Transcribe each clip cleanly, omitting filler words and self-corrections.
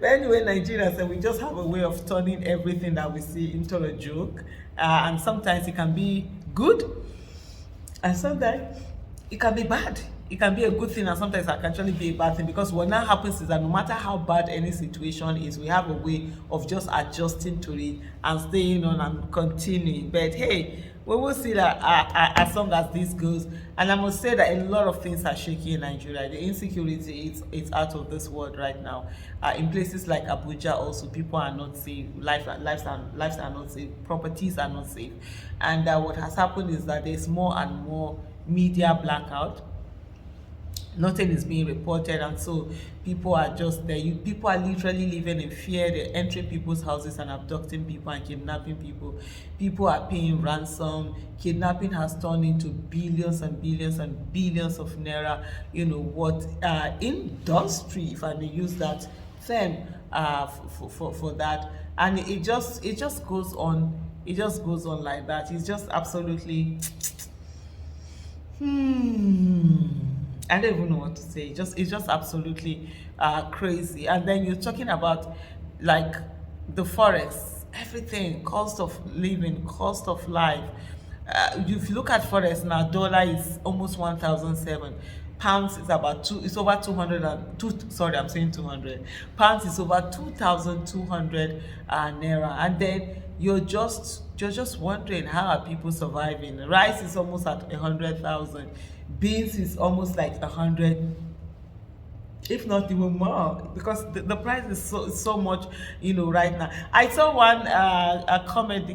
But anyway, Nigerians, we just have a way of turning everything that we see into a joke, and sometimes it can be good, and sometimes it can be bad. It can be a good thing, and sometimes it can actually be a bad thing, because what now happens is that no matter how bad any situation is, we have a way of just adjusting to it and staying on and continuing. But hey, we will see that as long as this goes. And I must say that a lot of things are shaky in Nigeria. The insecurity, it's out of this world right now. In places like Abuja also, people are not safe. Lives are not safe. Properties are not safe. And what has happened is that there's more and more media blackout. Nothing is being reported, and so people are just there. People are literally living in fear. They're entering people's houses and abducting people and kidnapping people. People are paying ransom. Kidnapping has turned into billions and billions and billions of naira, what industry, if I may use that term, for that. And it just goes on. It just goes on like that. It's just absolutely I don't even know what to say. It's just absolutely crazy. And then you're talking about like the forest, everything, cost of living, cost of life. If you look at forest now, dollar is almost 1,007. Pounds is about it's over 202. Sorry, I'm saying 200. Pounds is over 2,200 naira. And then you're just wondering, how are people surviving? Rice is almost at 100,000. Beans is almost like 100, if not even more, because the price is so much, right now. I saw one a comic,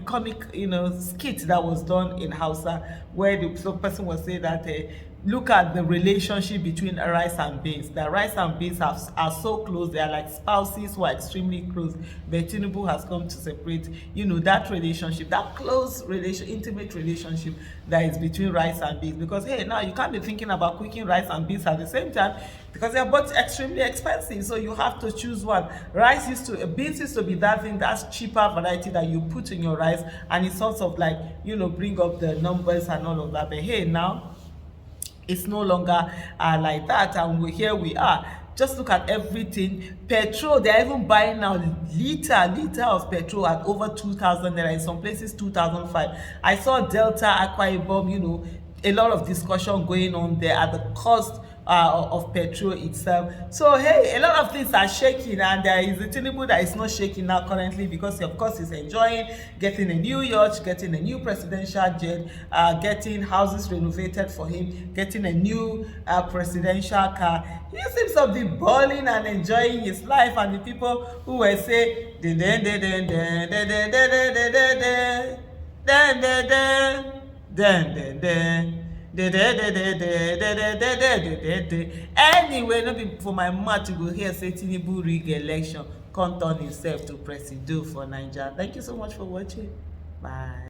skit that was done in Hausa, where the person was saying that look at the relationship between rice and beans. The rice and beans are so close. They are like spouses who are extremely close. But Tinubu has come to separate, that relationship, that intimate relationship that is between rice and beans. Because hey, now you can't be thinking about cooking rice and beans at the same time, because they are both extremely expensive. So you have to choose one. Beans used to be that thing, that's cheaper variety that you put in your rice, and it sort of like, bring up the numbers and all of that. But hey, now it's no longer like that, and here we are. Just look at everything. Petrol, they're even buying now liter of petrol at over 2,000 naira, in some places 2,005. I saw Delta, Akwa Ibom, a lot of discussion going on there at the cost of petrol itself. So hey, a lot of things are shaking, and there is a Tinubu that is not shaking now currently, because of course he's enjoying getting a new yacht, getting a new presidential jet, getting houses renovated for him, getting a new presidential car. He seems to be balling and enjoying his life, and the people who were saying anyway, no be for my mouth to go here say Tinubu rig election, come turn himself to presido for Naija. Thank you so much for watching. Bye.